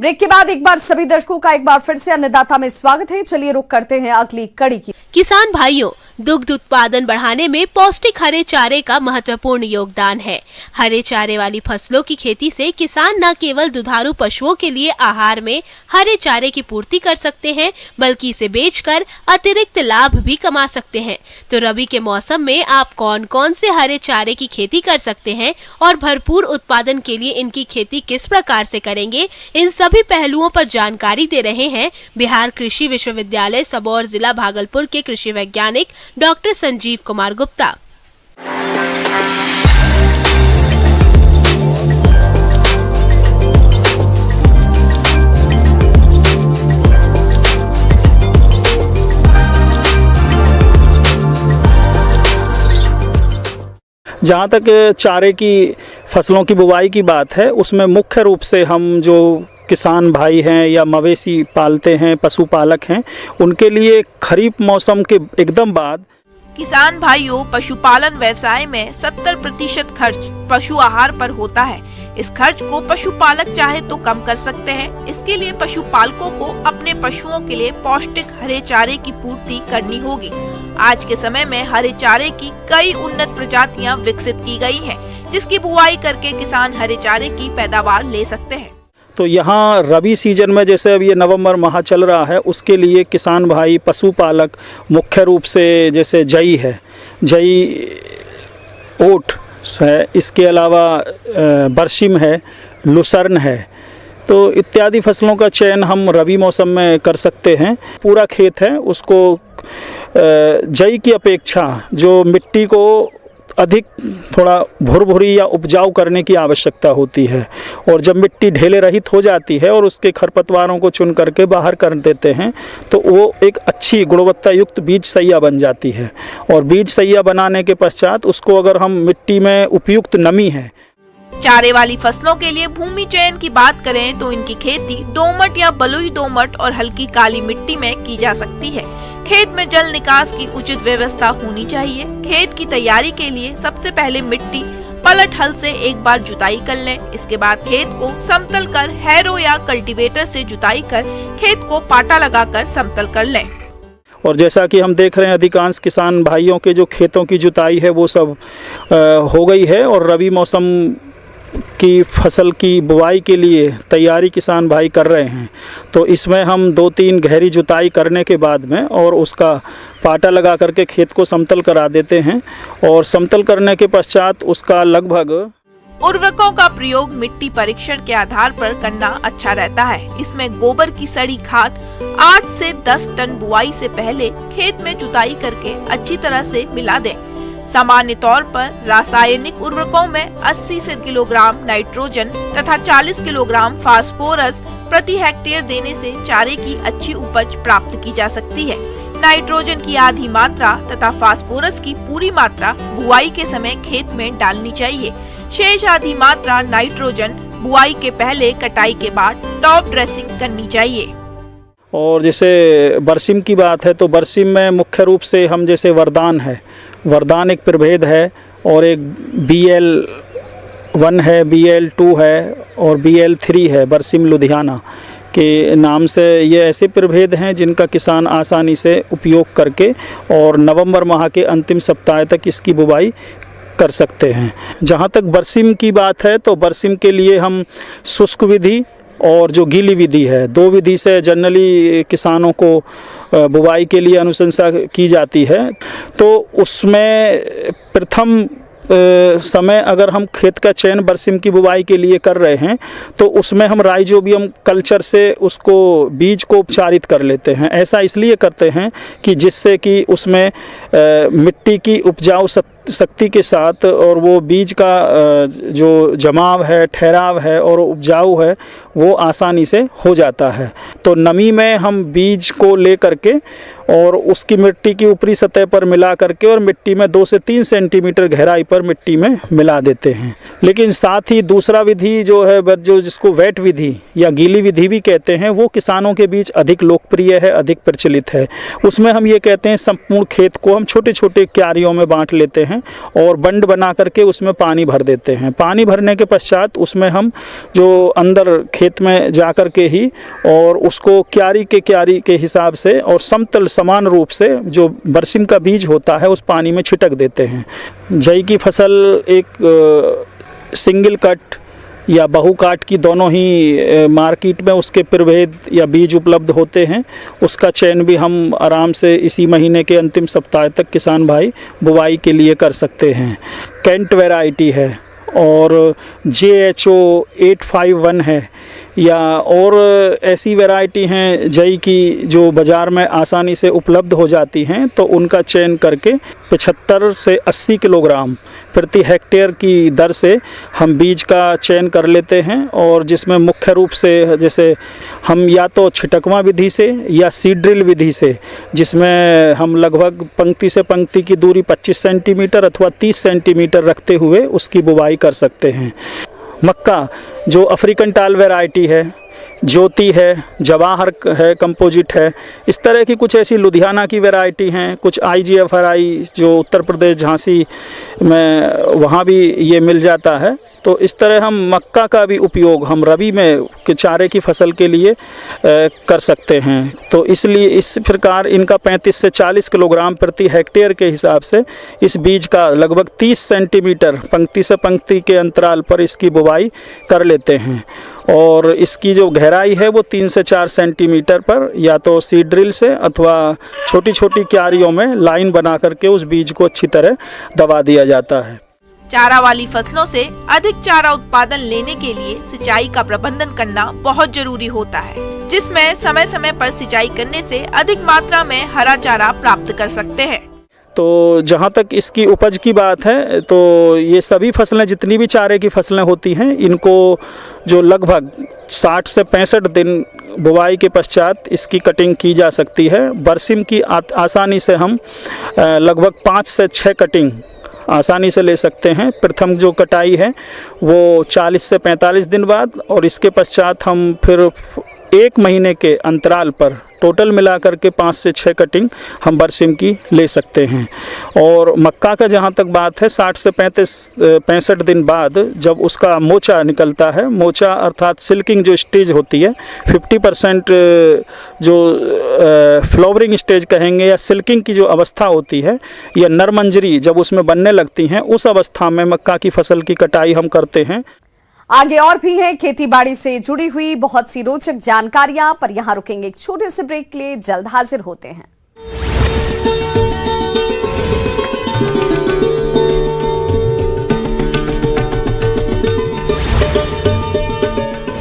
Break के बाद एक बार सभी दर्शकों का एक बार फिर से अन्नदाता में स्वागत है। चलिए रुक करते हैं अगली कड़ी की। किसान भाइयों, दुग्ध उत्पादन बढ़ाने में पौष्टिक हरे चारे का महत्वपूर्ण योगदान है। हरे चारे वाली फसलों की खेती से किसान न केवल दुधारू पशुओं के लिए आहार में हरे चारे की पूर्ति कर सकते हैं, बल्कि इसे बेचकर अतिरिक्त लाभ भी कमा सकते हैं। तो रबी के मौसम में आप कौन कौन से हरे चारे की खेती कर सकते हैं और भरपूर उत्पादन के लिए इनकी खेती किस प्रकार से करेंगे, इन सभी पहलुओं पर जानकारी दे रहे हैं बिहार कृषि विश्वविद्यालय सबौर जिला भागलपुर के कृषि वैज्ञानिक डॉक्टर संजीव कुमार गुप्ता। जहाँ तक चारे की फसलों की बुवाई की बात है, उसमें मुख्य रूप से हम जो किसान भाई हैं या मवेशी पालते हैं, पशुपालक हैं, उनके लिए खरीफ मौसम के एकदम बाद किसान भाइयों, पशुपालन व्यवसाय में 70% खर्च पशु आहार पर होता है। इस खर्च को पशुपालक चाहे तो कम कर सकते हैं। इसके लिए पशुपालकों को अपने पशुओं के लिए पौष्टिक हरे चारे की पूर्ति करनी होगी। आज के समय में हरे चारे की कई उन्नत प्रजातियां विकसित की गई हैं, जिसकी बुवाई करके किसान हरे चारे की पैदावार ले सकते हैं। तो यहाँ रबी सीजन में जैसे अब ये नवंबर माह चल रहा है, उसके लिए किसान भाई पशुपालक मुख्य रूप से जैसे जई है, जई ओट है, इसके अलावा बरसिम है, लुसर्न है, तो इत्यादि फसलों का चयन हम रबी मौसम में कर सकते हैं। पूरा खेत है उसको जई की अपेक्षा जो मिट्टी को अधिक थोड़ा भुरभुरी या उपजाऊ करने की आवश्यकता होती है, और जब मिट्टी ढेले रहित हो जाती है और उसके खरपतवारों को चुन करके बाहर कर देते हैं, तो वो एक अच्छी गुणवत्ता युक्त बीज सैया बन जाती है। और बीज सैया बनाने के पश्चात उसको अगर हम मिट्टी में उपयुक्त नमी है। चारे वाली फसलों के लिए भूमि चयन की बात करें तो इनकी खेती दोमट या बलुई दोमट और हल्की काली मिट्टी में की जा सकती है। खेत में जल निकास की उचित व्यवस्था होनी चाहिए। खेत की तैयारी के लिए सबसे पहले मिट्टी पलट हल से एक बार जुताई कर लें। इसके बाद खेत को समतल कर हैरो या कल्टीवेटर से जुताई कर खेत को पाटा लगाकर समतल कर लें। और जैसा कि हम देख रहे हैं, अधिकांश किसान भाइयों के जो खेतों की जुताई है वो सब हो गई है और रबी मौसम की फसल की बुवाई के लिए तैयारी किसान भाई कर रहे हैं। तो इसमें हम 2-3 गहरी जुताई करने के बाद में और उसका पाटा लगा करके खेत को समतल करा देते हैं, और समतल करने के पश्चात उसका लगभग उर्वरकों का प्रयोग मिट्टी परीक्षण के आधार पर करना अच्छा रहता है। इसमें गोबर की सड़ी खाद 8 से 10 टन बुआई से पहले खेत में जुताई करके अच्छी तरह से मिला दें। सामान्य तौर पर रासायनिक उर्वरकों में 80 से किलोग्राम नाइट्रोजन तथा 40 किलोग्राम फास्फोरस प्रति हेक्टेयर देने से चारे की अच्छी उपज प्राप्त की जा सकती है। नाइट्रोजन की आधी मात्रा तथा फास्फोरस की पूरी मात्रा बुआई के समय खेत में डालनी चाहिए। शेष आधी मात्रा नाइट्रोजन बुआई के पहले कटाई के बाद टॉप ड्रेसिंग करनी चाहिए। और जैसे बरसिम की बात है, तो बरसिम में मुख्य रूप से हम जैसे वरदान है, वरदान एक प्रभेद है, और एक BL1 है, BL2 है और BL3 है, बरसिम लुधियाना के नाम से। ये ऐसे प्रभेद हैं जिनका किसान आसानी से उपयोग करके और नवंबर माह के अंतिम सप्ताह तक इसकी बुवाई कर सकते हैं। जहाँ तक बरसिम की बात है, तो बरसिम के लिए हम शुष्क विधि और जो गीली विधि है, 2 विधि से जनरली किसानों को बुवाई के लिए अनुशंसा की जाती है। तो उसमें प्रथम समय अगर हम खेत का चयन बरसिम की बुवाई के लिए कर रहे हैं, तो उसमें हम राइजोबियम कल्चर से उसको बीज को उपचारित कर लेते हैं। ऐसा इसलिए करते हैं कि जिससे कि उसमें मिट्टी की उपजाऊ शक्ति के साथ और वो बीज का जो जमाव है, ठहराव है और उपजाऊ है, वो आसानी से हो जाता है। तो नमी में हम बीज को ले करके और उसकी मिट्टी की ऊपरी सतह पर मिला करके और मिट्टी में 2 से 3 सेंटीमीटर गहराई पर मिट्टी में मिला देते हैं। लेकिन साथ ही दूसरा विधि जो है, जो जिसको वेट विधि या गीली विधि भी कहते हैं, वो किसानों के बीच अधिक लोकप्रिय है, अधिक प्रचलित है। उसमें हम ये कहते हैं संपूर्ण खेत को हम छोटे छोटे क्यारियों में बांट लेते हैं हैं और बंड बना करके उसमें पानी भर देते हैं। पानी भरने के पश्चात उसमें हम जो अंदर खेत में जा कर के ही और उसको क्यारी के हिसाब से और समतल समान रूप से जो बरसिम का बीज होता है उस पानी में छिटक देते हैं। जई की फसल एक सिंगल कट या बहु काट की दोनों ही मार्केट में उसके प्रभेद या बीज उपलब्ध होते हैं। उसका चयन भी हम आराम से इसी महीने के अंतिम सप्ताह तक किसान भाई बुवाई के लिए कर सकते हैं। कैंट वैरायटी है और JHO 851 है या और ऐसी वैरायटी हैं जई की जो बाज़ार में आसानी से उपलब्ध हो जाती हैं, तो उनका चयन करके 75 से 80 किलोग्राम प्रति हेक्टेयर की दर से हम बीज का चयन कर लेते हैं। और जिसमें मुख्य रूप से जैसे हम या तो छिटकवा विधि से या सीड ड्रिल विधि से, जिसमें हम लगभग पंक्ति से पंक्ति की दूरी 25 सेंटीमीटर अथवा 30 सेंटीमीटर रखते हुए उसकी बुवाई कर सकते हैं। मक्का जो अफ्रीकन टाल वैरायटी है, ज्योति है, जवाहर है, कंपोजिट है, इस तरह की कुछ ऐसी लुधियाना की वैरायटी हैं। कुछ IGFRI जो उत्तर प्रदेश झांसी में वहाँ भी ये मिल जाता है। तो इस तरह हम मक्का का भी उपयोग हम रबी में चारे की फसल के लिए कर सकते हैं। तो इसलिए इस प्रकार इनका 35 से 40 किलोग्राम प्रति हेक्टेयर के हिसाब से इस बीज का लगभग 30 सेंटीमीटर पंक्ति से पंक्ति के अंतराल पर इसकी बुवाई कर लेते हैं। और इसकी जो गहराई है वो 3 से 4 सेंटीमीटर पर या तो सीड ड्रिल से अथवा छोटी छोटी क्यारियों में लाइन बना करके उस बीज को अच्छी तरह दबा दिया जाता है। चारा वाली फसलों से अधिक चारा उत्पादन लेने के लिए सिंचाई का प्रबंधन करना बहुत जरूरी होता है, जिसमें समय समय पर सिंचाई करने से अधिक मात्रा में हरा चारा प्राप्त कर सकते हैं। तो जहाँ तक इसकी उपज की बात है, तो ये सभी फसलें जितनी भी चारे की फसलें होती हैं, इनको जो लगभग 60 से 65 दिन बुवाई के पश्चात इसकी कटिंग की जा सकती है। बरसिम की आसानी से हम लगभग 5 से 6 कटिंग आसानी से ले सकते हैं। प्रथम जो कटाई है वो 40 से 45 दिन बाद और इसके पश्चात हम फिर 1 महीने के अंतराल पर टोटल मिलाकर के 5 से 6 कटिंग हम बरसिम की ले सकते हैं। और मक्का का जहाँ तक बात है, 60 से 65 दिन बाद जब उसका मोचा निकलता है, मोचा अर्थात सिल्किंग जो स्टेज होती है, 50% जो फ्लावरिंग स्टेज कहेंगे या सिल्किंग की जो अवस्था होती है या नरमंजरी जब उसमें बनने लगती हैं, उस अवस्था में मक्का की फसल की कटाई हम करते हैं। आगे और भी है खेती बाड़ी से जुड़ी हुई बहुत सी रोचक जानकारियां, पर यहां रुकेंगे एक छोटे से ब्रेक के लिए। जल्द हाजिर होते हैं।